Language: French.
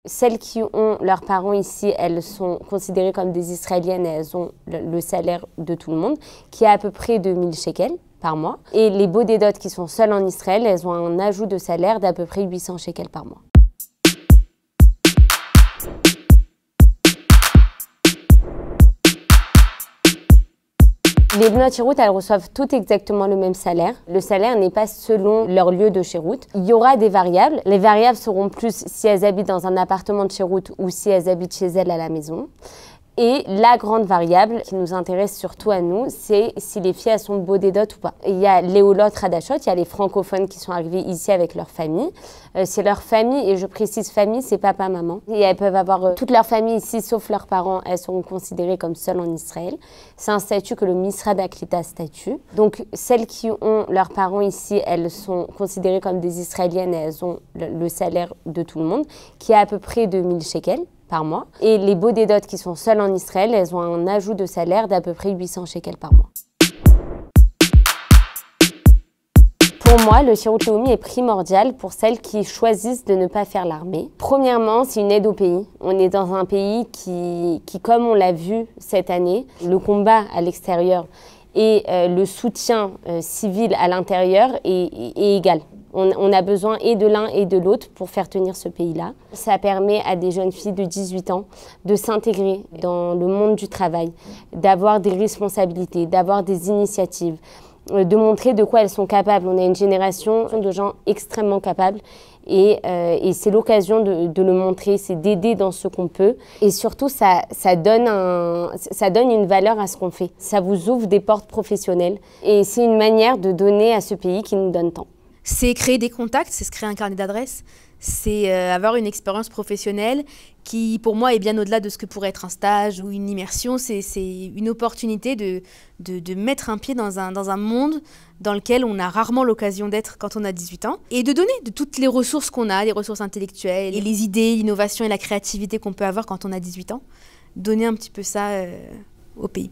celles qui ont leurs parents ici, elles sont considérées comme des Israéliennes et elles ont le salaire de tout le monde, qui est à peu près 2000 shekels par mois. Et les bodedot qui sont seules en Israël, elles ont un ajout de salaire d'à peu près 800 shekels par mois. Les bnot Shirout, elles reçoivent toutes exactement le même salaire. Le salaire n'est pas selon leur lieu de Shirout. Il y aura des variables. Les variables seront plus si elles habitent dans un appartement de Shirout ou si elles habitent chez elles à la maison. Et la grande variable qui nous intéresse surtout à nous, c'est si les filles elles sont bodedot ou pas. Il y a les Olot Hadashot, il y a les francophones qui sont arrivés ici avec leur famille. C'est leur famille, et je précise famille, c'est papa, maman. Et elles peuvent avoir toute leur famille ici, sauf leurs parents. Elles seront considérées comme seules en Israël. C'est un statut que le Misrad Haklita statue. Donc celles qui ont leurs parents ici, elles sont considérées comme des Israéliennes et elles ont le salaire de tout le monde, qui est à peu près 2000 shekels par mois. Et les bodedot qui sont seules en Israël, elles ont un ajout de salaire d'à peu près 800 shekels par mois. Pour moi, le Shirut Leumi est primordial pour celles qui choisissent de ne pas faire l'armée. Premièrement, c'est une aide au pays. On est dans un pays qui comme on l'a vu cette année, le combat à l'extérieur et le soutien civil à l'intérieur est égal. On a besoin et de l'un et de l'autre pour faire tenir ce pays-là. Ça permet à des jeunes filles de 18 ans de s'intégrer dans le monde du travail, d'avoir des responsabilités, d'avoir des initiatives, de montrer de quoi elles sont capables. On a une génération de gens extrêmement capables et c'est l'occasion de le montrer, c'est d'aider dans ce qu'on peut. Et surtout, ça donne une valeur à ce qu'on fait. Ça vous ouvre des portes professionnelles et c'est une manière de donner à ce pays qui nous donne tant. C'est créer des contacts, c'est se créer un carnet d'adresses, c'est avoir une expérience professionnelle qui, pour moi, est bien au-delà de ce que pourrait être un stage ou une immersion. C'est une opportunité de mettre un pied dans un monde dans lequel on a rarement l'occasion d'être quand on a 18 ans et de donner de toutes les ressources qu'on a, les ressources intellectuelles, et les idées, l'innovation et la créativité qu'on peut avoir quand on a 18 ans, donner un petit peu ça au pays.